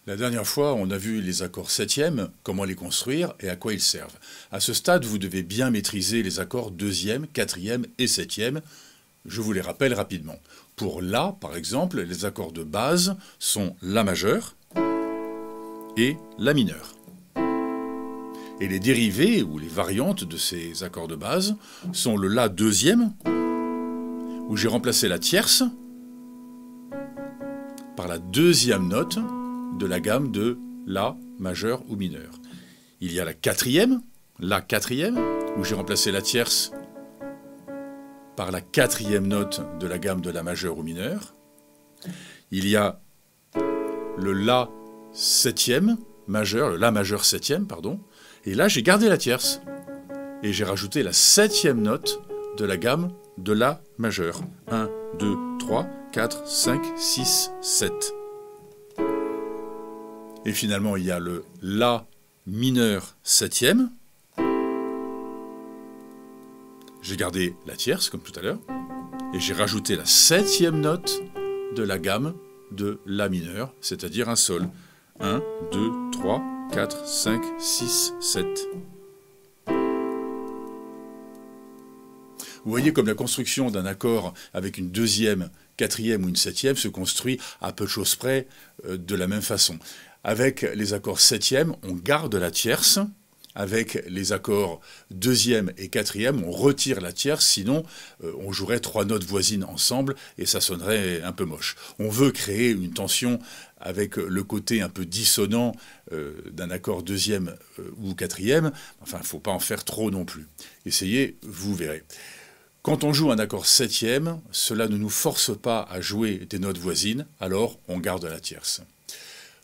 La dernière fois, on a vu les accords septièmes, comment les construire et à quoi ils servent. À ce stade, vous devez bien maîtriser les accords deuxième, quatrième et septième. Je vous les rappelle rapidement. Pour La, par exemple, les accords de base sont La majeur et La mineur. Et les dérivés ou les variantes de ces accords de base sont le La deuxième, où j'ai remplacé la tierce par la deuxième note de la gamme de La majeur ou mineur. Il y a la quatrième, La quatrième, où j'ai remplacé la tierce par la quatrième note de la gamme de La majeur ou mineur. Il y a le La septième majeur, le La majeur septième, pardon, et là j'ai gardé la tierce et j'ai rajouté la septième note de la gamme de La majeur. 1, 2, 3, 4, 5, 6, 7. Et finalement, il y a le La mineur septième. J'ai gardé la tierce, comme tout à l'heure, et j'ai rajouté la septième note de la gamme de La mineur, c'est-à-dire un Sol. 1, 2, 3, 4, 5, 6, 7. Vous voyez comme la construction d'un accord avec une deuxième, quatrième ou une septième se construit à peu de choses près de la même façon. Avec les accords septième, on garde la tierce. Avec les accords deuxième et quatrième, on retire la tierce, sinon on jouerait trois notes voisines ensemble et ça sonnerait un peu moche. On veut créer une tension avec le côté un peu dissonant d'un accord deuxième ou quatrième. Enfin, il ne faut pas en faire trop non plus. Essayez, vous verrez. Quand on joue un accord septième, cela ne nous force pas à jouer des notes voisines, alors on garde la tierce.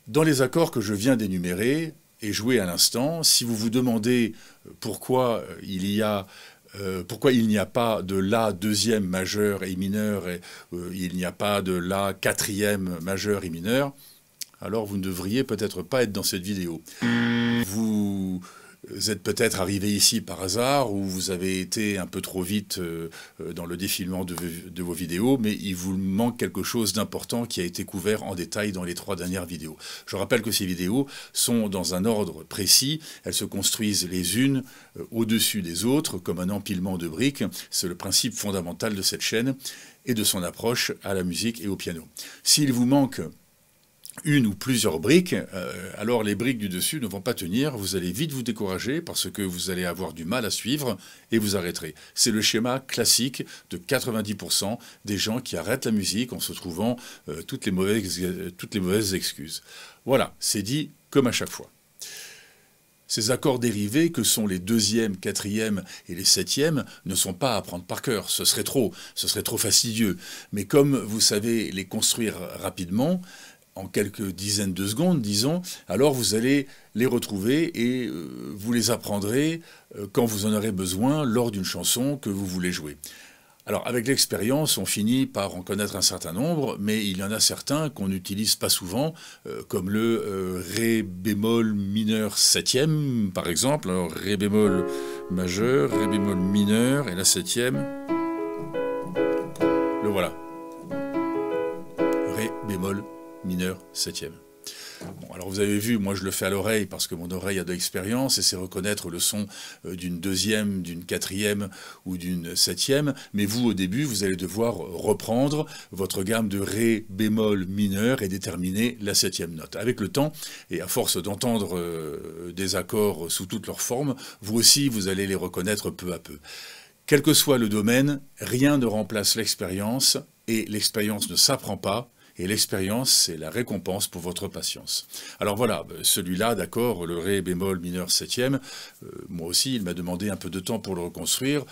Dans les accords que je viens d'énumérer et jouer à l'instant, si vous vous demandez pourquoi il n'y a pas de La deuxième majeur et mineur et il n'y a pas de La quatrième majeur et mineur, alors vous ne devriez peut-être pas être dans cette vidéo. Vous êtes peut-être arrivé ici par hasard ou vous avez été un peu trop vite dans le défilement de vos vidéos, mais il vous manque quelque chose d'important qui a été couvert en détail dans les 3 dernières vidéos. Je rappelle que ces vidéos sont dans un ordre précis, elles se construisent les unes au-dessus des autres comme un empilement de briques. C'est le principe fondamental de cette chaîne et de son approche à la musique et au piano. S'il vous manque une ou plusieurs briques, alors les briques du dessus ne vont pas tenir, vous allez vite vous décourager parce que vous allez avoir du mal à suivre et vous arrêterez. C'est le schéma classique de 90% des gens qui arrêtent la musique en se trouvant toutes les mauvaises excuses. Voilà, c'est dit comme à chaque fois. Ces accords dérivés, que sont les deuxièmes, quatrièmes et les septièmes, ne sont pas à apprendre par cœur, ce serait trop fastidieux. Mais comme vous savez les construire rapidement, en quelques dizaines de secondes, disons, alors vous allez les retrouver et vous les apprendrez quand vous en aurez besoin lors d'une chanson que vous voulez jouer. Alors avec l'expérience, on finit par en connaître un certain nombre, mais il y en a certains qu'on n'utilise pas souvent, comme le Ré bémol mineur septième, par exemple. Alors Ré bémol majeur, Ré bémol mineur, et la septième, le voilà. Ré bémol mineur septième. Bon, alors vous avez vu, moi je le fais à l'oreille parce que mon oreille a de l'expérience et c'est reconnaître le son d'une deuxième, d'une quatrième ou d'une septième. Mais vous, au début, vous allez devoir reprendre votre gamme de Ré bémol mineur et déterminer la septième note. Avec le temps, et à force d'entendre des accords sous toutes leurs formes, vous aussi, vous allez les reconnaître peu à peu. Quel que soit le domaine, rien ne remplace l'expérience et l'expérience ne s'apprend pas. Et l'expérience, c'est la récompense pour votre patience. Alors voilà, celui-là, d'accord, le Ré bémol mineur septième, moi aussi, il m'a demandé un peu de temps pour le reconstruire,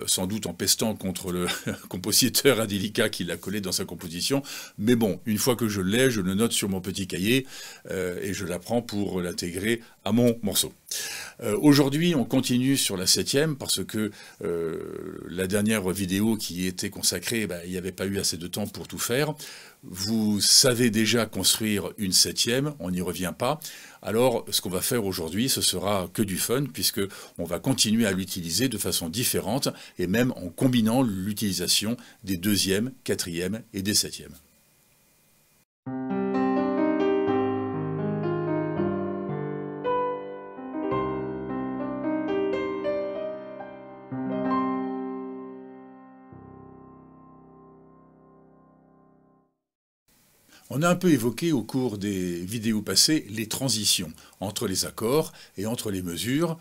sans doute en pestant contre le compositeur indélicat qui l'a collé dans sa composition. Mais bon, une fois que je l'ai, je le note sur mon petit cahier et je l'apprends pour l'intégrer à mon morceau. Aujourd'hui, on continue sur la septième parce que la dernière vidéo qui était consacrée, il n'y avait pas eu assez de temps pour tout faire. Vous savez déjà construire une septième, on n'y revient pas. Alors, ce qu'on va faire aujourd'hui, ce sera que du fun, puisque on va continuer à l'utiliser de façon différente, et même en combinant l'utilisation des deuxièmes, quatrièmes et des septièmes. On a un peu évoqué au cours des vidéos passées les transitions entre les accords et entre les mesures.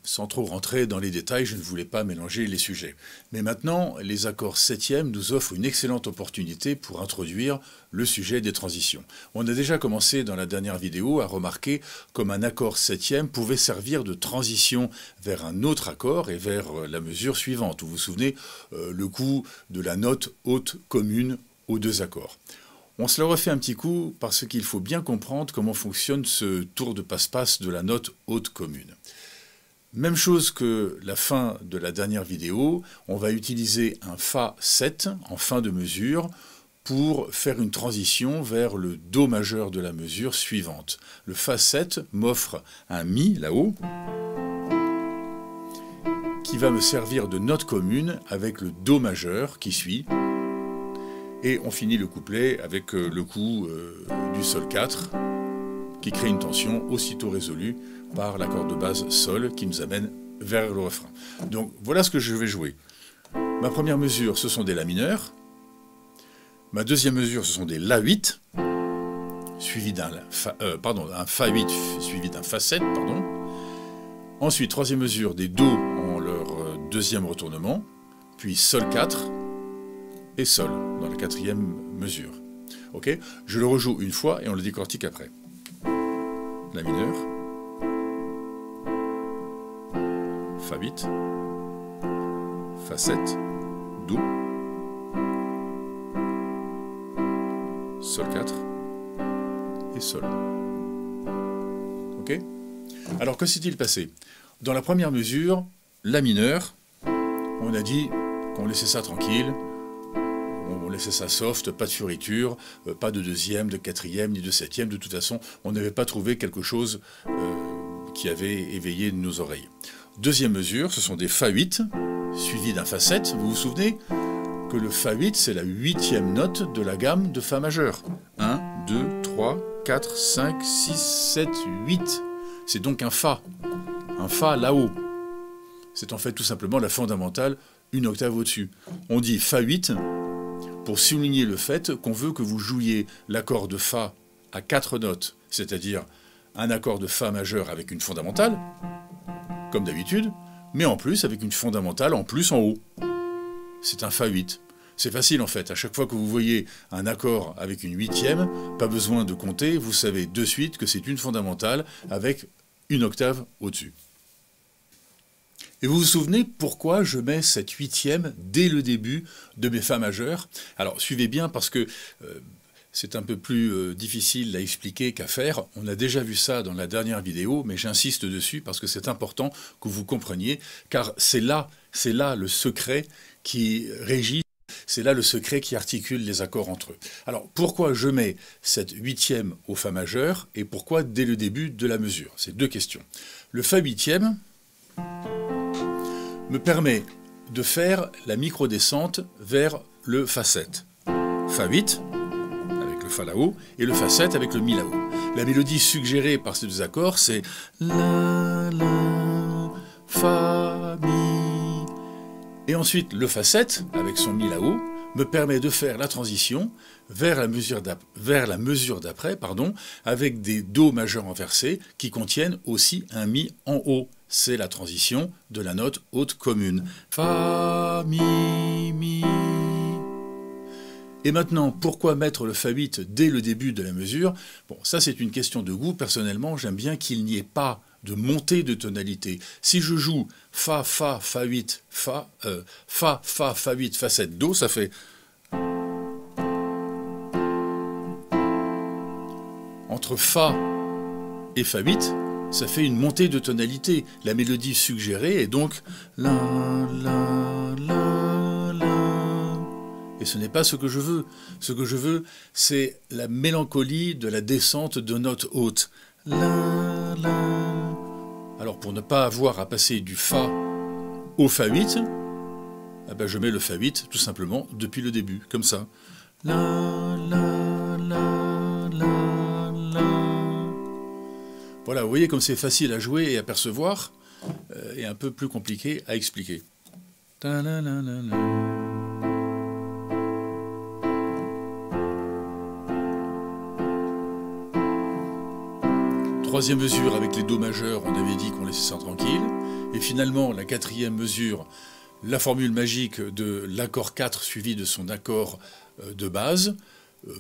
Sans trop rentrer dans les détails, je ne voulais pas mélanger les sujets. Mais maintenant, les accords septièmes nous offrent une excellente opportunité pour introduire le sujet des transitions. On a déjà commencé dans la dernière vidéo à remarquer comme un accord septième pouvait servir de transition vers un autre accord et vers la mesure suivante. Vous vous souvenez, le coup de la note haute commune aux deux accords. On se le refait un petit coup parce qu'il faut bien comprendre comment fonctionne ce tour de passe-passe de la note haute commune. Même chose que la fin de la dernière vidéo, on va utiliser un Fa7 en fin de mesure pour faire une transition vers le Do majeur de la mesure suivante. Le Fa7 m'offre un Mi là-haut qui va me servir de note commune avec le Do majeur qui suit. Et on finit le couplet avec le coup du Sol 4 qui crée une tension aussitôt résolue par l'accord de base Sol qui nous amène vers le refrain. Donc voilà ce que je vais jouer. Ma première mesure, ce sont des La mineurs. Ma deuxième mesure, ce sont des La8, suivi d'un Fa8 suivi d'un Fa7. Ensuite, troisième mesure, des Do en leur deuxième retournement, puis Sol 4 et Sol dans la quatrième mesure. Ok, je le rejoue une fois et on le décortique après. La mineur, Fa8, Fa7, Do, Sol 4 et Sol. Ok? Alors que s'est-il passé? Dans la première mesure, La mineur, on a dit qu'on laissait ça tranquille, on laissait ça soft, pas de fioriture, pas de deuxième, de quatrième, ni de septième. De toute façon, on n'avait pas trouvé quelque chose qui avait éveillé nos oreilles. Deuxième mesure, ce sont des Fa8, suivis d'un Fa7. Vous vous souvenez que le Fa8, c'est la huitième note de la gamme de Fa majeur. 1, 2, 3, 4, 5, 6, 7, 8. C'est donc un Fa là-haut. C'est en fait tout simplement la fondamentale, une octave au-dessus. On dit Fa8 pour souligner le fait qu'on veut que vous jouiez l'accord de Fa à 4 notes, c'est-à-dire un accord de Fa majeur avec une fondamentale, comme d'habitude, mais en plus avec une fondamentale en plus en haut. C'est un Fa8. C'est facile en fait, à chaque fois que vous voyez un accord avec une huitième, pas besoin de compter, vous savez de suite que c'est une fondamentale avec une octave au-dessus. Et vous vous souvenez pourquoi je mets cette huitième dès le début de mes Fa majeurs? Alors suivez bien parce que c'est un peu plus difficile à expliquer qu'à faire. On a déjà vu ça dans la dernière vidéo, mais j'insiste dessus parce que c'est important que vous compreniez, car c'est là le secret qui régit, c'est là le secret qui articule les accords entre eux. Alors pourquoi je mets cette huitième au Fa majeur et pourquoi dès le début de la mesure? C'est deux questions. Le Fa huitième me permet de faire la micro-descente vers le Fa7. Fa8 avec le Fa là-haut et le Fa7 avec le Mi là-haut. La mélodie suggérée par ces deux accords, c'est La, La, Fa, Mi. Et ensuite, le Fa7 avec son Mi là-haut me permet de faire la transition vers la mesure d'après, avec des Do majeurs inversés qui contiennent aussi un Mi en haut. C'est la transition de la note haute commune. Fa, Mi, Mi. Et maintenant, pourquoi mettre le Fa8 dès le début de la mesure? Bon, ça c'est une question de goût. Personnellement, j'aime bien qu'il n'y ait pas de montée de tonalité. Si je joue Fa, Fa, Fa8, Fa, Fa, Fa, Fa8, Fa7, Do, ça fait... Entre Fa et Fa8, ça fait une montée de tonalité. La mélodie suggérée est donc La, La, La, La. Et ce n'est pas ce que je veux. Ce que je veux, c'est la mélancolie de la descente de notes hautes. La, La. Alors pour ne pas avoir à passer du Fa au Fa8, eh ben je mets le Fa8 tout simplement depuis le début, comme ça. La, La, La, La, La. Voilà, vous voyez comme c'est facile à jouer et à percevoir, et un peu plus compliqué à expliquer. Troisième mesure avec les Do majeurs, on avait dit qu'on laissait ça tranquille. Et finalement, la quatrième mesure, la formule magique de l'accord 4 suivi de son accord de base,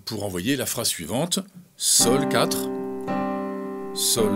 pour envoyer la phrase suivante. Sol 4, Sol.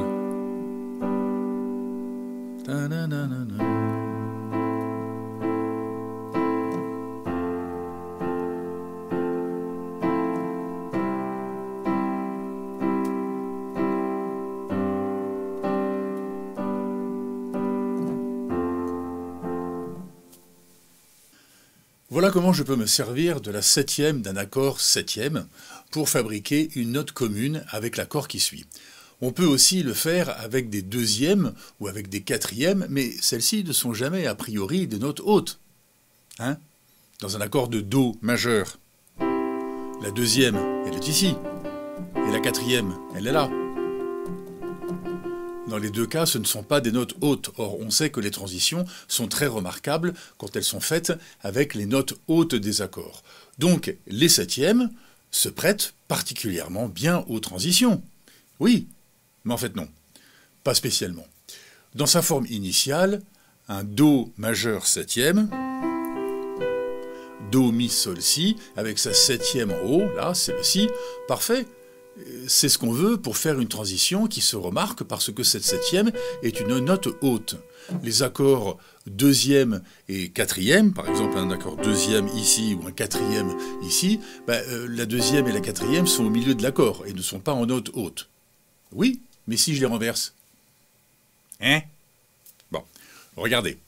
Voilà comment je peux me servir de la septième d'un accord septième pour fabriquer une note commune avec l'accord qui suit. On peut aussi le faire avec des deuxièmes ou avec des quatrièmes, mais celles-ci ne sont jamais a priori des notes hautes. Hein? Dans un accord de Do majeur, la deuxième, elle est ici, et la quatrième, elle est là. Dans les deux cas, ce ne sont pas des notes hautes. Or, on sait que les transitions sont très remarquables quand elles sont faites avec les notes hautes des accords. Donc, les septièmes se prêtent particulièrement bien aux transitions. Oui, mais en fait non, pas spécialement. Dans sa forme initiale, un Do majeur septième, Do, Mi, Sol, Si, avec sa septième en haut, là, c'est le Si, parfait. C'est ce qu'on veut pour faire une transition qui se remarque parce que cette septième est une note haute. Les accords deuxième et quatrième, par exemple un accord deuxième ici ou un quatrième ici, la deuxième et la quatrième sont au milieu de l'accord et ne sont pas en note haute. Oui, mais si je les renverse. Hein? Bon, regardez.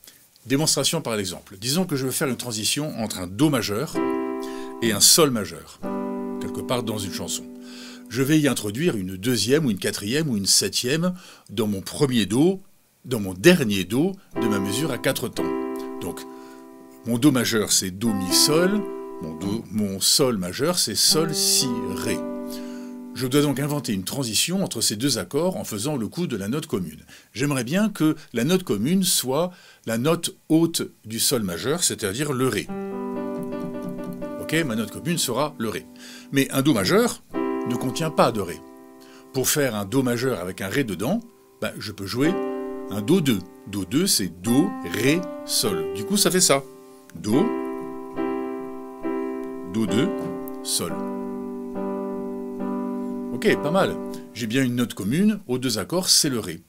Démonstration par exemple. Disons que je veux faire une transition entre un Do majeur et un Sol majeur, quelque part dans une chanson. Je vais y introduire une deuxième ou une quatrième ou une septième dans mon premier Do, dans mon dernier Do de ma mesure à 4 temps. Donc, mon Do majeur c'est Do, Mi, Sol, mon Sol majeur c'est Sol, Si, Ré. Je dois donc inventer une transition entre ces deux accords en faisant le coup de la note commune. J'aimerais bien que la note commune soit la note haute du Sol majeur, c'est-à-dire le Ré. Ok, ma note commune sera le Ré. Mais un Do majeur ne contient pas de Ré. Pour faire un Do majeur avec un Ré dedans, je peux jouer un Do2. Do2, c'est Do, Ré, Sol. Du coup, ça fait ça. Do, Do2, Sol. Ok, pas mal. J'ai bien une note commune, aux deux accords, c'est le Ré.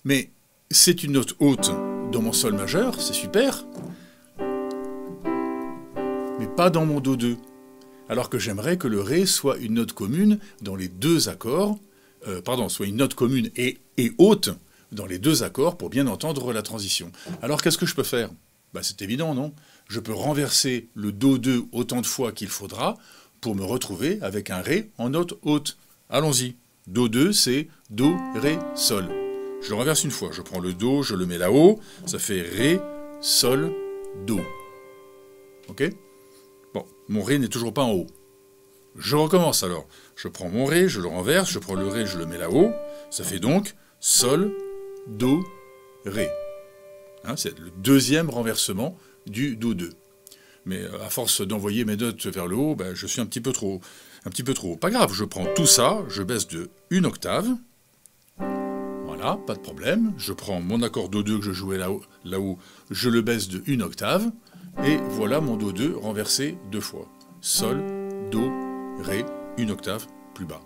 Mais c'est une note haute dans mon Sol majeur, c'est super. Mais pas dans mon Do2. Alors que j'aimerais que le Ré soit une note commune dans les deux accords, soit une note commune et haute dans les deux accords pour bien entendre la transition. Alors qu'est-ce que je peux faire? C'est évident, non? Je peux renverser le Do2 autant de fois qu'il faudra pour me retrouver avec un Ré en note haute. Allons-y. Do2, c'est Do, Ré, Sol. Je le renverse une fois. Je prends le Do, je le mets là-haut. Ça fait Ré, Sol, Do. Ok? Bon, mon Ré n'est toujours pas en haut. Je recommence alors. Je prends mon Ré, je le renverse, je prends le Ré, je le mets là-haut. Ça fait donc Sol, Do, Ré. Hein, c'est le deuxième renversement du Do2. Mais à force d'envoyer mes notes vers le haut, je suis un petit peu trop haut. Pas grave, je prends tout ça, je baisse de une octave. Voilà, pas de problème. Je prends mon accord Do2 que je jouais là-haut, je le baisse de une octave. Et voilà mon Do2 renversé deux fois. Sol, Do, Ré, une octave plus bas.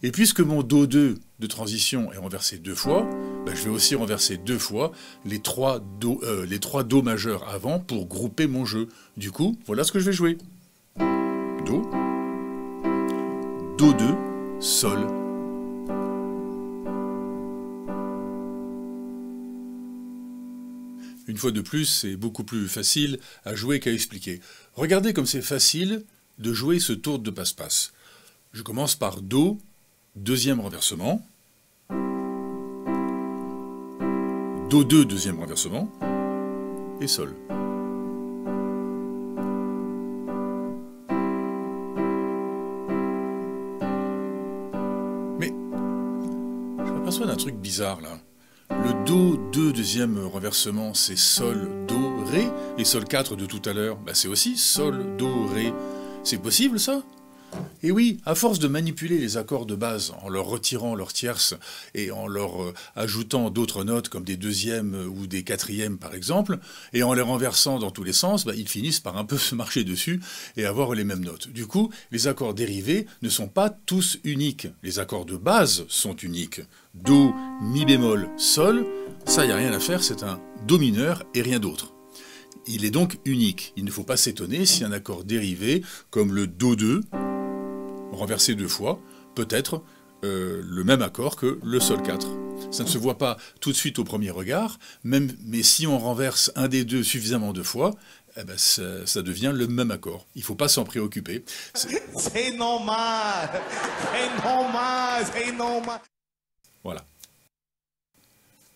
Et puisque mon Do2 de transition est renversé deux fois, je vais aussi renverser deux fois les trois Do majeurs avant pour grouper mon jeu. Du coup, voilà ce que je vais jouer. Do, Do2, Sol. Une fois de plus, c'est beaucoup plus facile à jouer qu'à expliquer. Regardez comme c'est facile de jouer ce tour de passe-passe. Je commence par Do, deuxième renversement. Do2, deuxième renversement. Et Sol. Mais je m'aperçois d'un truc bizarre là. Le Do 2 deuxième renversement, c'est Sol, Do, Ré. Et Sol 4 de tout à l'heure, c'est aussi Sol, Do, Ré. C'est possible ça? Et oui, à force de manipuler les accords de base en leur retirant leur tierce et en leur ajoutant d'autres notes comme des deuxièmes ou des quatrièmes par exemple, et en les renversant dans tous les sens, ils finissent par un peu se marcher dessus et avoir les mêmes notes. Du coup, les accords dérivés ne sont pas tous uniques. Les accords de base sont uniques. Do, mi bémol, sol, ça y a rien à faire, c'est un do mineur et rien d'autre. Il est donc unique. Il ne faut pas s'étonner si un accord dérivé, comme le do2, renversé deux fois, peut être le même accord que le sol 4. Ça ne se voit pas tout de suite au premier regard, mais si on renverse un des deux suffisamment de fois, ça devient le même accord. Il ne faut pas s'en préoccuper. C'est normal. C'est normal. C'est normal. Voilà.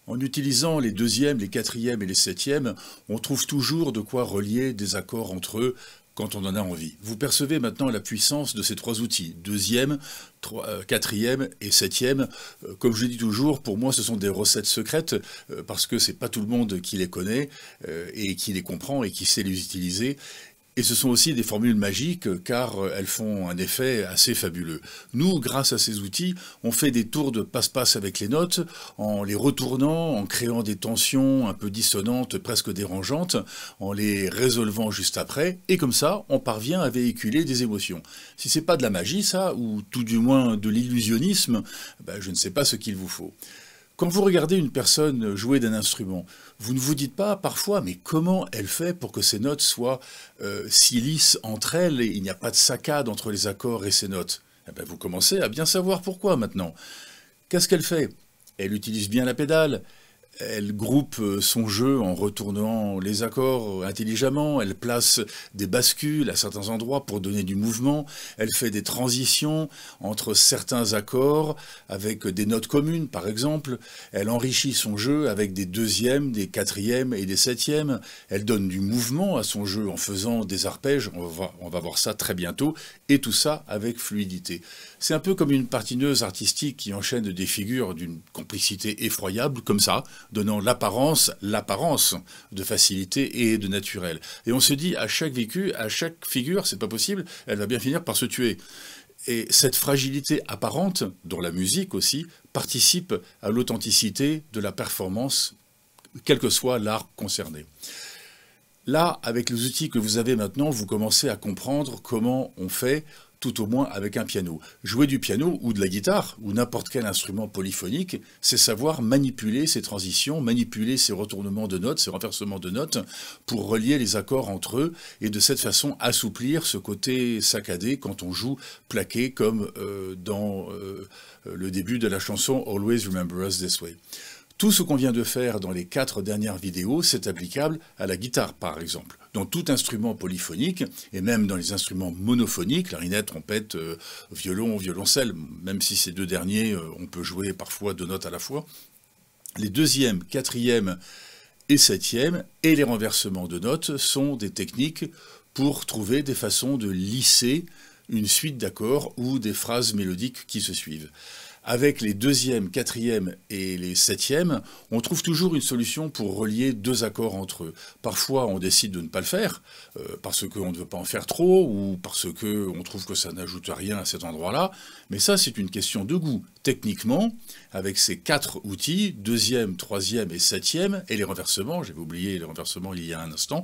En utilisant les deuxièmes, les quatrièmes et les septièmes, on trouve toujours de quoi relier des accords entre eux quand on en a envie. Vous percevez maintenant la puissance de ces trois outils, deuxième, quatrième et septième. Comme je dis toujours, pour moi ce sont des recettes secrètes, parce que c'est pas tout le monde qui les connaît, et qui les comprend et qui sait les utiliser. Et ce sont aussi des formules magiques, car elles font un effet assez fabuleux. Nous, grâce à ces outils, on fait des tours de passe-passe avec les notes, en les retournant, en créant des tensions un peu dissonantes, presque dérangeantes, en les résolvant juste après, et comme ça, on parvient à véhiculer des émotions. Si c'est pas de la magie, ça, ou tout du moins de l'illusionnisme, je ne sais pas ce qu'il vous faut. Quand vous regardez une personne jouer d'un instrument, vous ne vous dites pas parfois, mais comment elle fait pour que ces notes soient si lisses entre elles et il n'y a pas de saccade entre les accords et ces notes? Vous commencez à bien savoir pourquoi maintenant. Qu'est-ce qu'elle fait? Elle utilise bien la pédale. Elle groupe son jeu en retournant les accords intelligemment, elle place des bascules à certains endroits pour donner du mouvement, elle fait des transitions entre certains accords avec des notes communes par exemple, elle enrichit son jeu avec des deuxièmes, des quatrièmes et des septièmes, elle donne du mouvement à son jeu en faisant des arpèges, on va voir ça très bientôt, et tout ça avec fluidité. C'est un peu comme une patineuse artistique qui enchaîne des figures d'une complicité effroyable, comme ça, donnant l'apparence de facilité et de naturel. Et on se dit, à chaque figure, c'est pas possible, elle va bien finir par se tuer. Et cette fragilité apparente, dont la musique aussi, participe à l'authenticité de la performance, quel que soit l'art concerné. Là, avec les outils que vous avez maintenant, vous commencez à comprendre comment on fait, tout au moins avec un piano. Jouer du piano ou de la guitare, ou n'importe quel instrument polyphonique, c'est savoir manipuler ces transitions, manipuler ces retournements de notes, ces renversements de notes, pour relier les accords entre eux, et de cette façon assouplir ce côté saccadé quand on joue plaqué, comme dans le début de la chanson « Always Remember Us This Way ». Tout ce qu'on vient de faire dans les 4 dernières vidéos, c'est applicable à la guitare, par exemple. Dans tout instrument polyphonique, et même dans les instruments monophoniques, clarinette, trompette, violon, violoncelle, même si ces deux derniers, on peut jouer parfois 2 notes à la fois, les deuxièmes, quatrièmes et septièmes, et les renversements de notes sont des techniques pour trouver des façons de lisser une suite d'accords ou des phrases mélodiques qui se suivent. Avec les deuxièmes, quatrièmes et les septièmes, on trouve toujours une solution pour relier 2 accords entre eux. Parfois, on décide de ne pas le faire, parce qu'on ne veut pas en faire trop, ou parce qu'on trouve que ça n'ajoute rien à cet endroit-là. Mais ça, c'est une question de goût. Techniquement, avec ces 4 outils, deuxième, troisième et septième, et les renversements, j'avais oublié les renversements il y a un instant,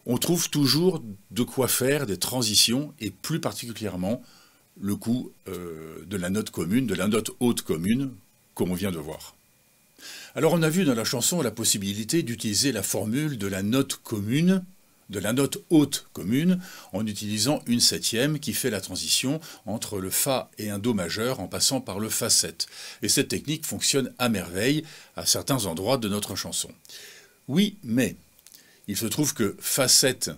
on trouve toujours de quoi faire des transitions, et plus particulièrement le coup de la note commune, de la note haute commune, comme on vient de voir. Alors on a vu dans la chanson la possibilité d'utiliser la formule de la note commune, de la note haute commune, en utilisant une septième qui fait la transition entre le Fa et un Do majeur en passant par le Fa7. Et cette technique fonctionne à merveille à certains endroits de notre chanson. Oui, mais il se trouve que Fa7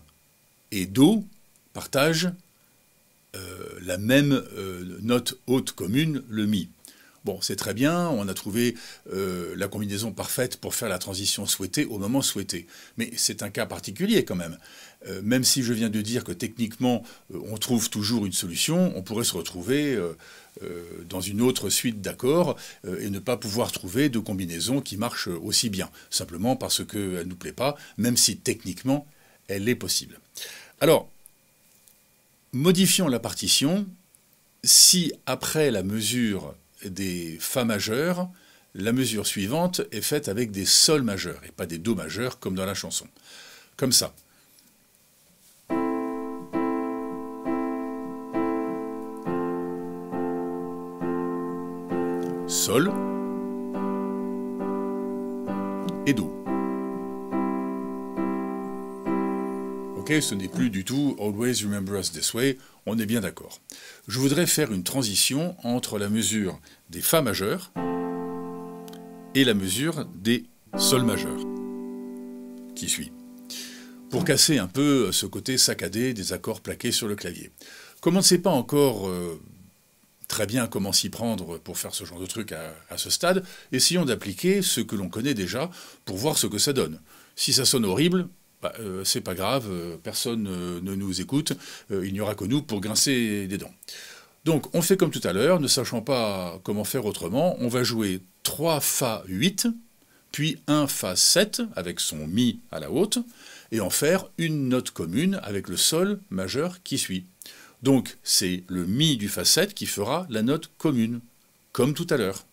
et Do partagent la même note haute commune, le Mi. Bon, c'est très bien, on a trouvé la combinaison parfaite pour faire la transition souhaitée au moment souhaité. Mais c'est un cas particulier quand même. Même si je viens de dire que techniquement, on trouve toujours une solution, on pourrait se retrouver dans une autre suite d'accords et ne pas pouvoir trouver de combinaison qui marche aussi bien. Simplement parce qu'elle ne nous plaît pas, même si techniquement, elle est possible. Alors, modifions la partition si après la mesure des Fa majeurs, la mesure suivante est faite avec des Sol majeurs et pas des Do majeurs comme dans la chanson. Comme ça. Sol et Do. Ok, ce n'est plus du tout Always Remember Us This Way, on est bien d'accord. Je voudrais faire une transition entre la mesure des Fa majeurs et la mesure des Sol majeurs, qui suit, pour casser un peu ce côté saccadé des accords plaqués sur le clavier. Comme on ne sait pas encore très bien comment s'y prendre pour faire ce genre de truc à ce stade, essayons d'appliquer ce que l'on connaît déjà pour voir ce que ça donne. Si ça sonne horrible, c'est pas grave, personne ne nous écoute, il n'y aura que nous pour grincer des dents. Donc on fait comme tout à l'heure, ne sachant pas comment faire autrement, on va jouer 3 Fa 8, puis un Fa 7 avec son Mi à la haute, et en faire une note commune avec le Sol majeur qui suit. Donc c'est le Mi du Fa 7 qui fera la note commune, comme tout à l'heure.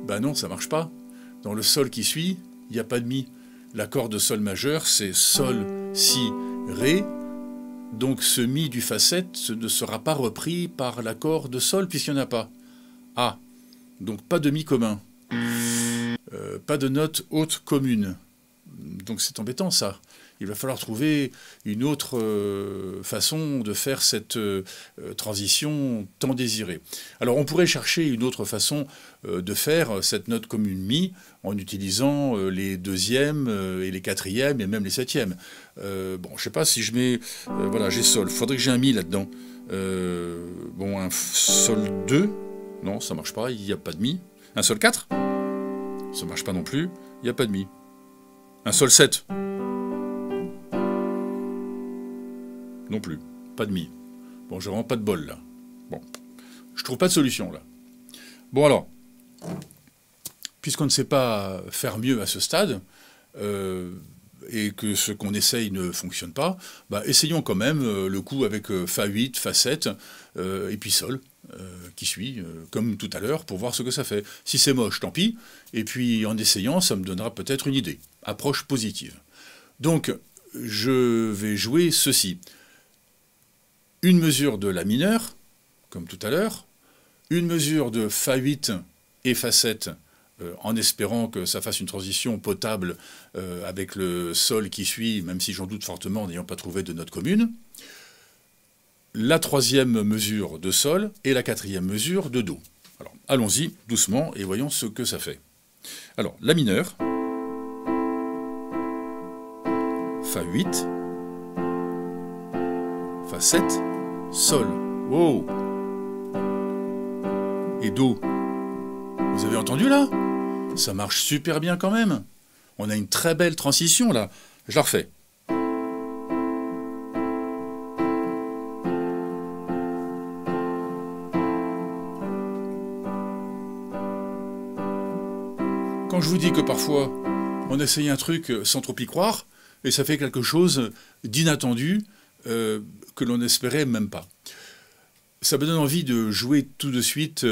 Bah non, ça marche pas. Dans le Sol qui suit, il n'y a pas de Mi. L'accord de Sol majeur, c'est Sol, Si, Ré. Donc ce Mi du Fa 7 ne sera pas repris par l'accord de Sol puisqu'il n'y en a pas. Ah, donc pas de Mi commun. Pas de note haute commune. Donc c'est embêtant ça. Il va falloir trouver une autre façon de faire cette transition tant désirée. Alors on pourrait chercher une autre façon de faire cette note commune Mi en utilisant les deuxièmes et les quatrièmes et même les septièmes. Bon, je sais pas si je mets... voilà, j'ai Sol. Il faudrait que j'ai un Mi là-dedans. Bon, un Sol 2. Non, ça marche pas, il n'y a pas de Mi. Un Sol 4. Ça marche pas non plus, il n'y a pas de Mi. Un Sol 7. Non plus, pas de Mi. Bon, j'ai vraiment pas de bol là. Bon, je trouve pas de solution là. Bon alors, puisqu'on ne sait pas faire mieux à ce stade, et que ce qu'on essaye ne fonctionne pas, bah, essayons quand même le coup avec Fa 8, Fa 7, et puis Sol, qui suit, comme tout à l'heure, pour voir ce que ça fait. Si c'est moche, tant pis, et puis en essayant, ça me donnera peut-être une idée. Approche positive. Donc, je vais jouer ceci. Une mesure de La mineur, comme tout à l'heure, une mesure de Fa 8 et Fa 7, en espérant que ça fasse une transition potable avec le Sol qui suit, même si j'en doute fortement, n'ayant pas trouvé de note commune, la troisième mesure de Sol et la quatrième mesure de Do. Alors, allons-y doucement et voyons ce que ça fait. Alors, La mineur, Fa 8, Fa 7, Sol, wow, et Do. Vous avez entendu là? Ça marche super bien quand même. On a une très belle transition là. Je la refais. Quand je vous dis que parfois on essaye un truc sans trop y croire, et ça fait quelque chose d'inattendu que l'on n'espérait même pas. Ça me donne envie de jouer tout de suite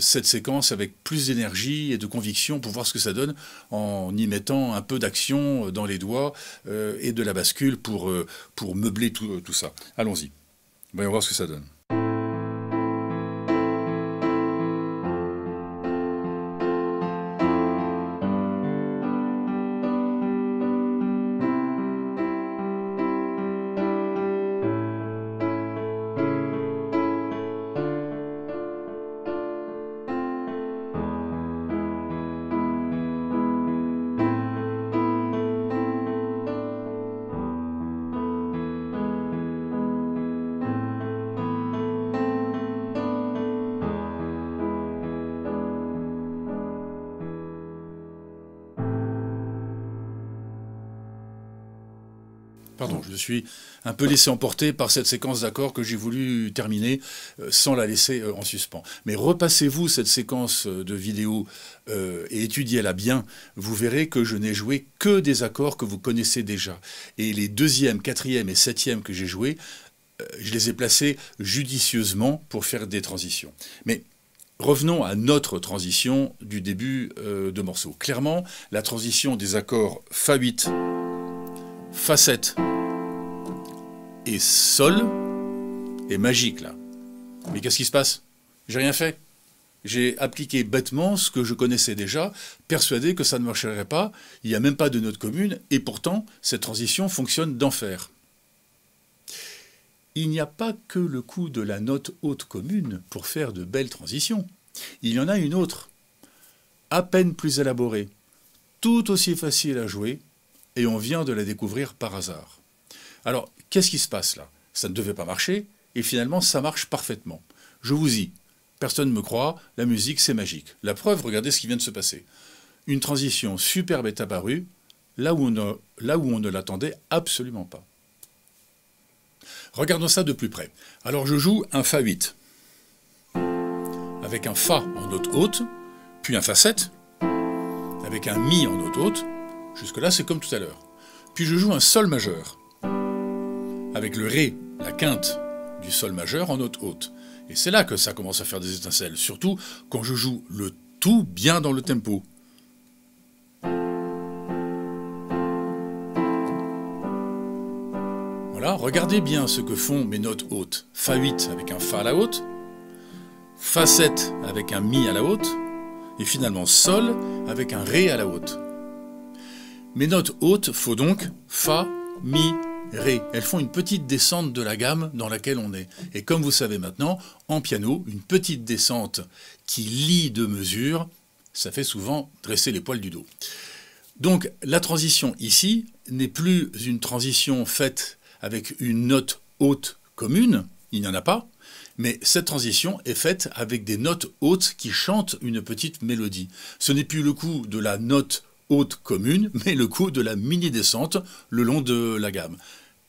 cette séquence avec plus d'énergie et de conviction pour voir ce que ça donne en y mettant un peu d'action dans les doigts et de la bascule pour meubler tout ça. Allons-y. Voyons voir ce que ça donne. Pardon, je suis un peu laissé emporter par cette séquence d'accords que j'ai voulu terminer sans la laisser en suspens. Mais repassez-vous cette séquence de vidéo et étudiez-la bien. Vous verrez que je n'ai joué que des accords que vous connaissez déjà. Et les deuxièmes, quatrièmes et septièmes que j'ai joués, je les ai placés judicieusement pour faire des transitions. Mais revenons à notre transition du début de morceau. Clairement, la transition des accords Fa8, Fa7 et Sol est magique là. Mais qu'est-ce qui se passe? J'ai rien fait. J'ai appliqué bêtement ce que je connaissais déjà, persuadé que ça ne marcherait pas, il n'y a même pas de note commune, et pourtant, cette transition fonctionne d'enfer. Il n'y a pas que le coup de la note haute commune pour faire de belles transitions. Il y en a une autre, à peine plus élaborée, tout aussi facile à jouer, et on vient de la découvrir par hasard. Alors, qu'est-ce qui se passe là? Ça ne devait pas marcher, et finalement ça marche parfaitement. Je vous dis, personne ne me croit, la musique c'est magique. La preuve, regardez ce qui vient de se passer. Une transition superbe est apparue, là où on ne l'attendait absolument pas. Regardons ça de plus près. Alors je joue un Fa8, avec un Fa en note haute, puis un Fa7, avec un Mi en note haute, jusque-là c'est comme tout à l'heure. Puis je joue un Sol majeur, avec le Ré, la quinte du Sol majeur en note haute. Et c'est là que ça commence à faire des étincelles, surtout quand je joue le tout bien dans le tempo. Voilà, regardez bien ce que font mes notes hautes. Fa8 avec un Fa à la haute, Fa7 avec un Mi à la haute, et finalement Sol avec un Ré à la haute. Mes notes hautes font donc Fa, Mi, Ré. Elles font une petite descente de la gamme dans laquelle on est. Et comme vous savez maintenant, en piano, une petite descente qui lie deux mesures, ça fait souvent dresser les poils du dos. Donc la transition ici n'est plus une transition faite avec une note haute commune, il n'y en a pas, mais cette transition est faite avec des notes hautes qui chantent une petite mélodie. Ce n'est plus le coup de la note haute commune, mais le coup de la mini-descente le long de la gamme.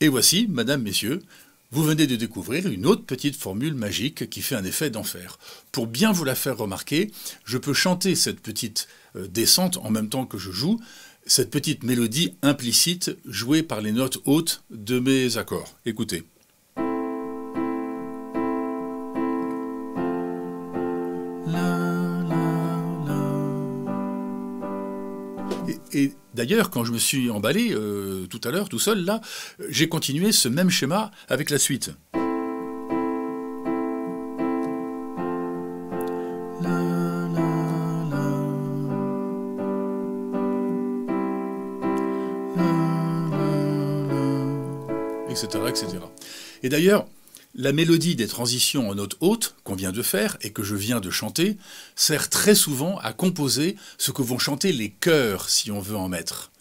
Et voici, mesdames, messieurs, vous venez de découvrir une autre petite formule magique qui fait un effet d'enfer. Pour bien vous la faire remarquer, je peux chanter cette petite descente en même temps que je joue, cette petite mélodie implicite jouée par les notes hautes de mes accords. Écoutez. Et d'ailleurs, quand je me suis emballé tout à l'heure, tout seul, là, j'ai continué ce même schéma avec la suite. Etc., etc. Et d'ailleurs, la mélodie des transitions en notes hautes qu'on vient de faire et que je viens de chanter sert très souvent à composer ce que vont chanter les chœurs, si on veut en mettre.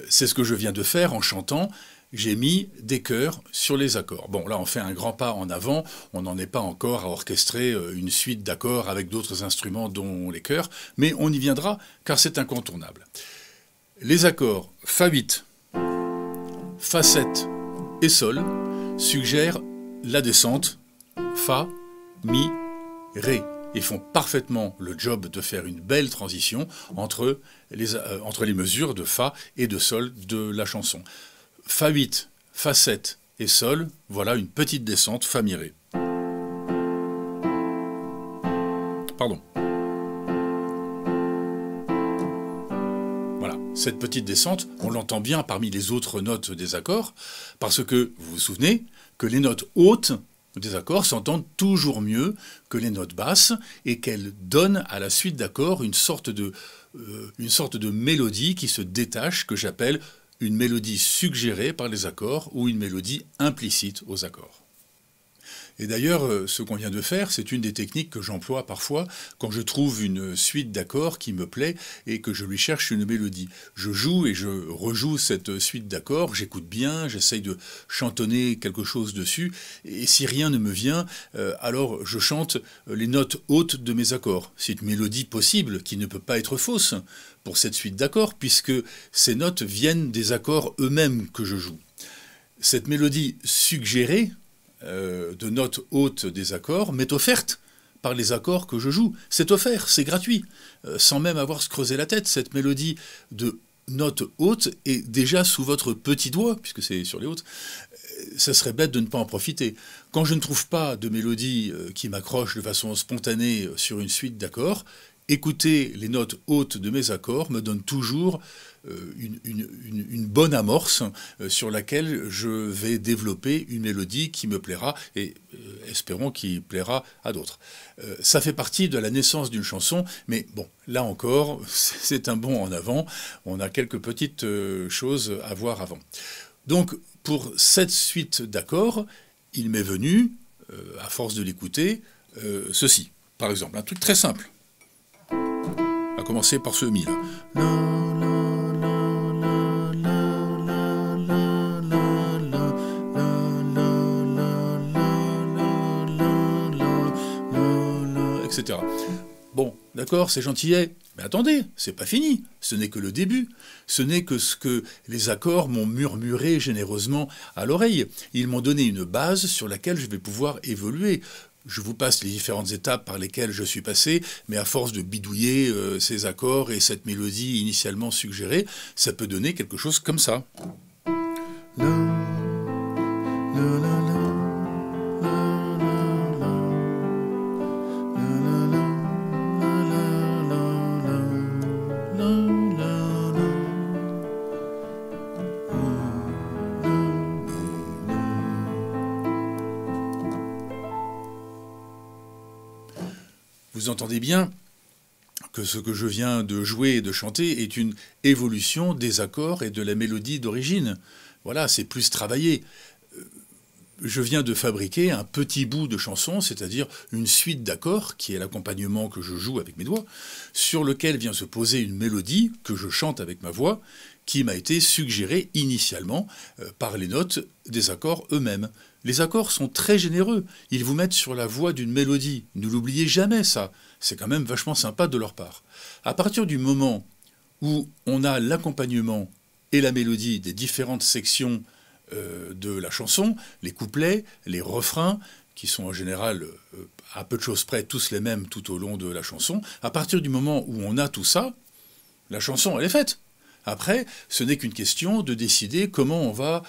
C'est ce que je viens de faire en chantant. J'ai mis des chœurs sur les accords. Bon, là, on fait un grand pas en avant. On n'en est pas encore à orchestrer une suite d'accords avec d'autres instruments, dont les chœurs, mais on y viendra, car c'est incontournable. Les accords Fa8, Fa7 et Sol suggèrent la descente Fa, Mi, Ré, et font parfaitement le job de faire une belle transition entre les mesures de Fa et de Sol de la chanson. Fa8, Fa7 et Sol, voilà une petite descente Fa, Mi, Ré. Pardon. Voilà, cette petite descente, on l'entend bien parmi les autres notes des accords, parce que, vous vous souvenez, que les notes hautes des accords s'entendent toujours mieux que les notes basses et qu'elles donnent à la suite d'accords une sorte de mélodie qui se détache, que j'appelle une mélodie suggérée par les accords ou une mélodie implicite aux accords. Et d'ailleurs, ce qu'on vient de faire, c'est une des techniques que j'emploie parfois quand je trouve une suite d'accords qui me plaît et que je lui cherche une mélodie. Je joue et je rejoue cette suite d'accords, j'écoute bien, j'essaye de chantonner quelque chose dessus, et si rien ne me vient, alors je chante les notes hautes de mes accords. C'est une mélodie possible qui ne peut pas être fausse pour cette suite d'accords, puisque ces notes viennent des accords eux-mêmes que je joue. Cette mélodie suggérée, de notes hautes des accords m'est offerte par les accords que je joue. C'est offert, c'est gratuit, sans même avoir se creuser la tête. Cette mélodie de notes hautes est déjà sous votre petit doigt, puisque c'est sur les hautes, ça serait bête de ne pas en profiter. Quand je ne trouve pas de mélodie qui m'accroche de façon spontanée sur une suite d'accords, écouter les notes hautes de mes accords me donne toujours une bonne amorce sur laquelle je vais développer une mélodie qui me plaira et espérons qu'il plaira à d'autres. Ça fait partie de la naissance d'une chanson, mais bon, là encore, c'est un bond en avant. On a quelques petites choses à voir avant. Donc, pour cette suite d'accords, il m'est venu, à force de l'écouter, ceci. Par exemple, un truc très simple. On va commencer par ce mi là. Etc. Bon, d'accord, c'est gentillet, mais attendez, c'est pas fini, ce n'est que le début, ce n'est que ce que les accords m'ont murmuré généreusement à l'oreille. Ils m'ont donné une base sur laquelle je vais pouvoir évoluer. Je vous passe les différentes étapes par lesquelles je suis passé, mais à force de bidouiller ces accords et cette mélodie initialement suggérée, ça peut donner quelque chose comme ça. Vous entendez bien que ce que je viens de jouer et de chanter est une évolution des accords et de la mélodie d'origine. Voilà, c'est plus travaillé. Je viens de fabriquer un petit bout de chanson, c'est-à-dire une suite d'accords, qui est l'accompagnement que je joue avec mes doigts, sur lequel vient se poser une mélodie que je chante avec ma voix, qui m'a été suggérée initialement par les notes des accords eux-mêmes. Les accords sont très généreux, ils vous mettent sur la voie d'une mélodie. Ne l'oubliez jamais ça, c'est quand même vachement sympa de leur part. À partir du moment où on a l'accompagnement et la mélodie des différentes sections de la chanson, les couplets, les refrains, qui sont en général à peu de choses près tous les mêmes tout au long de la chanson, à partir du moment où on a tout ça, la chanson elle est faite. Après, ce n'est qu'une question de décider comment on va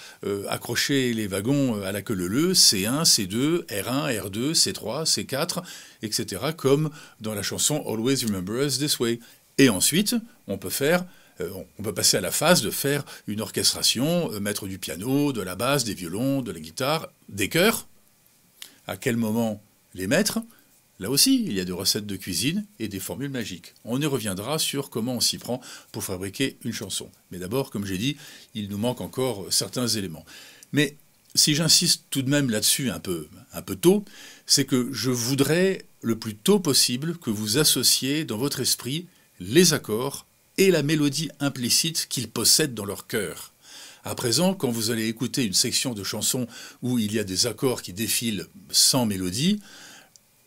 accrocher les wagons à la queue leu-leu, C1, C2, R1, R2, C3, C4, etc. comme dans la chanson Always Remember Us This Way. Et ensuite, on peut passer à la phase de faire une orchestration, mettre du piano, de la basse, des violons, de la guitare, des chœurs. À quel moment les mettre ? Là aussi, il y a des recettes de cuisine et des formules magiques. On y reviendra sur comment on s'y prend pour fabriquer une chanson. Mais d'abord, comme j'ai dit, il nous manque encore certains éléments. Mais si j'insiste tout de même là-dessus un peu tôt, c'est que je voudrais le plus tôt possible que vous associez dans votre esprit les accords et la mélodie implicite qu'ils possèdent dans leur cœur. À présent, quand vous allez écouter une section de chanson où il y a des accords qui défilent sans mélodie,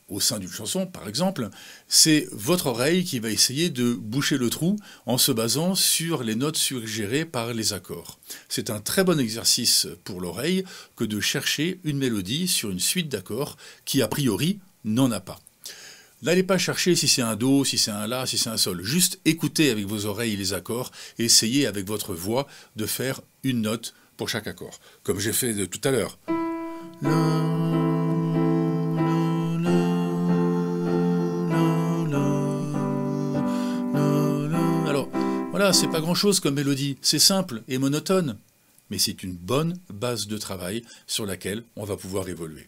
au sein d'une chanson, par exemple, c'est votre oreille qui va essayer de boucher le trou en se basant sur les notes suggérées par les accords. C'est un très bon exercice pour l'oreille que de chercher une mélodie sur une suite d'accords qui, a priori, n'en a pas. N'allez pas chercher si c'est un Do, si c'est un La, si c'est un Sol. Juste écoutez avec vos oreilles les accords et essayez avec votre voix de faire une note pour chaque accord, comme j'ai fait tout à l'heure. Voilà, c'est pas grand-chose comme mélodie, c'est simple et monotone, mais c'est une bonne base de travail sur laquelle on va pouvoir évoluer.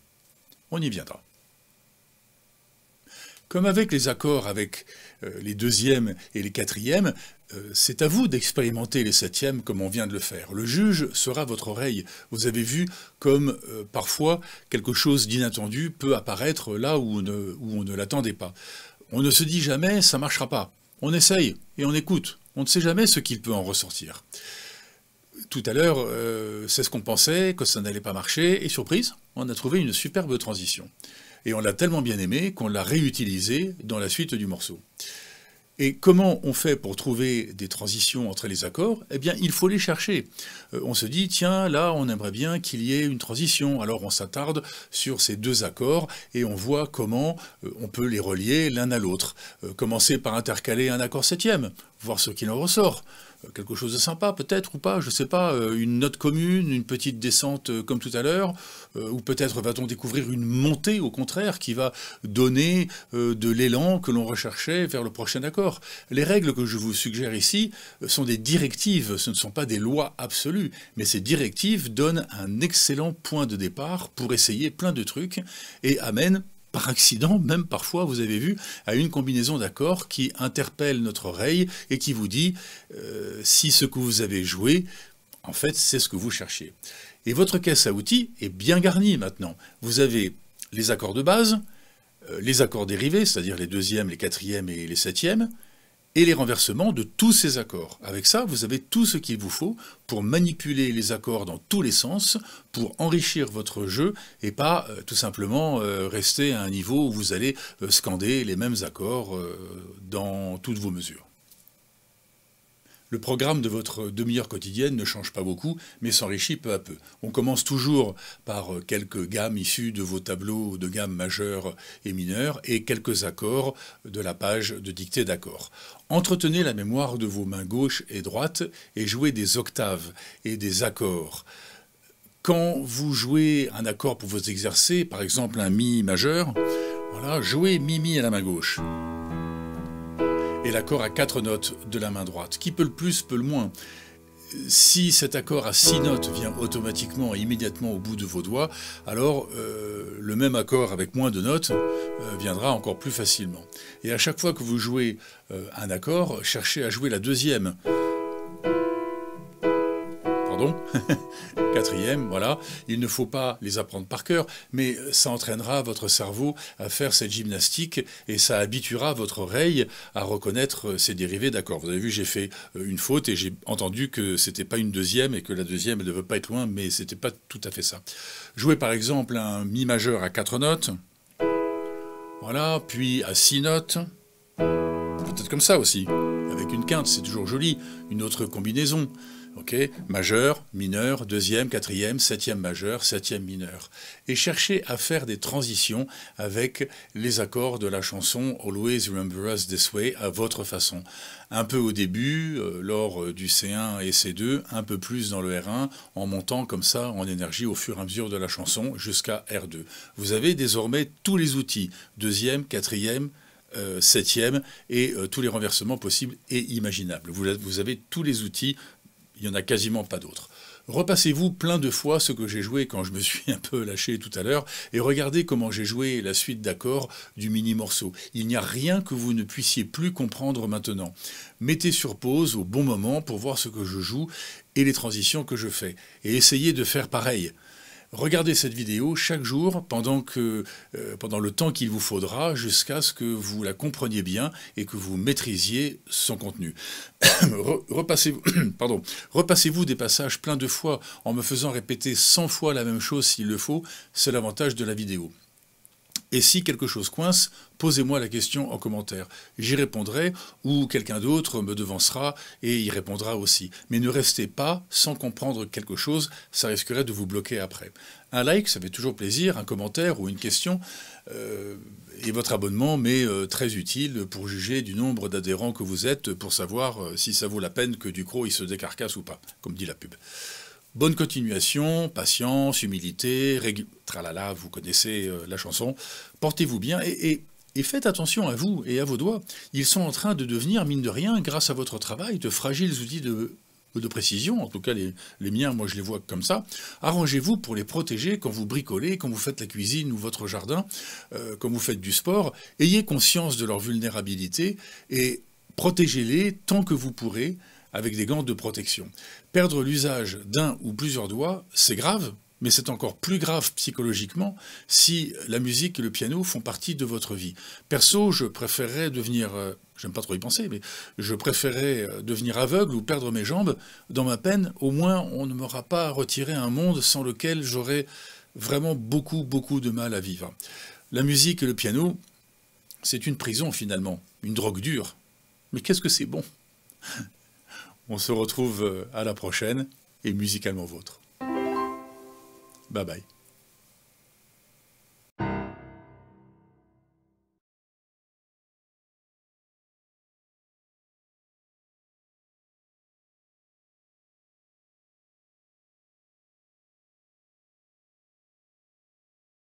On y viendra. Comme avec les accords avec les deuxièmes et les quatrièmes, c'est à vous d'expérimenter les septièmes comme on vient de le faire. Le juge sera votre oreille. Vous avez vu comme parfois quelque chose d'inattendu peut apparaître là où on ne l'attendait pas. On ne se dit jamais « ça ne marchera pas ». On essaye et on écoute. On ne sait jamais ce qu'il peut en ressortir. Tout à l'heure, c'est ce qu'on pensait, que ça n'allait pas marcher, et surprise, on a trouvé une superbe transition. Et on l'a tellement bien aimé qu'on l'a réutilisé dans la suite du morceau. Et comment on fait pour trouver des transitions entre les accords ? Eh bien, il faut les chercher. On se dit, tiens, là, on aimerait bien qu'il y ait une transition. Alors, on s'attarde sur ces deux accords et on voit comment on peut les relier l'un à l'autre. Commencer par intercaler un accord septième, voir ce qu'il en ressort. quelque chose de sympa peut-être ou pas, je ne sais pas, une note commune, une petite descente comme tout à l'heure, ou peut-être va-t-on découvrir une montée au contraire qui va donner de l'élan que l'on recherchait vers le prochain accord. Les règles que je vous suggère ici sont des directives, ce ne sont pas des lois absolues, mais ces directives donnent un excellent point de départ pour essayer plein de trucs et amènent par accident, même parfois, vous avez vu, à une combinaison d'accords qui interpelle notre oreille et qui vous dit si ce que vous avez joué, en fait, c'est ce que vous cherchiez. Et votre caisse à outils est bien garnie maintenant. Vous avez les accords de base, les accords dérivés, c'est-à-dire les deuxièmes, les quatrièmes et les septièmes, et les renversements de tous ces accords. Avec ça, vous avez tout ce qu'il vous faut pour manipuler les accords dans tous les sens, pour enrichir votre jeu et pas tout simplement rester à un niveau où vous allez scander les mêmes accords dans toutes vos mesures. Le programme de votre demi-heure quotidienne ne change pas beaucoup, mais s'enrichit peu à peu. On commence toujours par quelques gammes issues de vos tableaux de gamme majeure et mineure et quelques accords de la page de dictée d'accords. Entretenez la mémoire de vos mains gauche et droite et jouez des octaves et des accords. Quand vous jouez un accord pour vous exercer, par exemple un mi majeur, voilà, jouez mi-mi à la main gauche. Et l'accord à 4 notes de la main droite. Qui peut le plus, peut le moins. Si cet accord à 6 notes vient automatiquement et immédiatement au bout de vos doigts, alors le même accord avec moins de notes viendra encore plus facilement. Et à chaque fois que vous jouez un accord, cherchez à jouer la deuxième. Pardon, quatrième, voilà. Il ne faut pas les apprendre par cœur, mais ça entraînera votre cerveau à faire cette gymnastique et ça habituera votre oreille à reconnaître ces dérivés d'accords. Vous avez vu, j'ai fait une faute et j'ai entendu que c'était pas une deuxième et que la deuxième elle ne devait pas être loin, mais c'était pas tout à fait ça. Jouer par exemple un mi majeur à 4 notes, voilà, puis à 6 notes, peut-être comme ça aussi, avec une quinte, c'est toujours joli, une autre combinaison. Ok, majeur, mineur, deuxième, quatrième, septième majeur, septième mineur. Et cherchez à faire des transitions avec les accords de la chanson Always Remember Us This Way à votre façon. Un peu au début, lors du C1 et C2, un peu plus dans le R1, en montant comme ça en énergie au fur et à mesure de la chanson jusqu'à R2. Vous avez désormais tous les outils, deuxième, quatrième, septième et tous les renversements possibles et imaginables. Vous avez tous les outils. Il n'y en a quasiment pas d'autres. Repassez-vous plein de fois ce que j'ai joué quand je me suis un peu lâché tout à l'heure et regardez comment j'ai joué la suite d'accords du mini-morceau. Il n'y a rien que vous ne puissiez plus comprendre maintenant. Mettez sur pause au bon moment pour voir ce que je joue et les transitions que je fais. Et essayez de faire pareil. Regardez cette vidéo chaque jour pendant le temps qu'il vous faudra jusqu'à ce que vous la compreniez bien et que vous maîtrisiez son contenu. Repassez-vous des passages plein de fois en me faisant répéter 100 fois la même chose s'il le faut, c'est l'avantage de la vidéo. Et si quelque chose coince, posez-moi la question en commentaire. J'y répondrai ou quelqu'un d'autre me devancera et y répondra aussi. Mais ne restez pas sans comprendre quelque chose, ça risquerait de vous bloquer après. Un like, ça fait toujours plaisir, un commentaire ou une question. Et votre abonnement m'est très utile pour juger du nombre d'adhérents que vous êtes, pour savoir si ça vaut la peine que Ducrot il se décarcasse ou pas, comme dit la pub. Bonne continuation, patience, humilité, tralala, vous connaissez la chanson. Portez-vous bien et faites attention à vous et à vos doigts. Ils sont en train de devenir, mine de rien, grâce à votre travail, de fragiles outils de précision. En tout cas, les miens, moi je les vois comme ça. Arrangez-vous pour les protéger quand vous bricolez, quand vous faites la cuisine ou votre jardin, quand vous faites du sport. Ayez conscience de leur vulnérabilité et protégez-les tant que vous pourrez, avec des gants de protection. Perdre l'usage d'un ou plusieurs doigts, c'est grave, mais c'est encore plus grave psychologiquement si la musique et le piano font partie de votre vie. Perso, je préférerais devenir, j'aime pas trop y penser, mais je préférerais devenir aveugle ou perdre mes jambes. Dans ma peine, au moins, on ne m'aura pas retiré un monde sans lequel j'aurais vraiment beaucoup de mal à vivre. La musique et le piano, c'est une prison finalement, une drogue dure. Mais qu'est-ce que c'est bon ? On se retrouve à la prochaine et musicalement vôtre. Bye bye.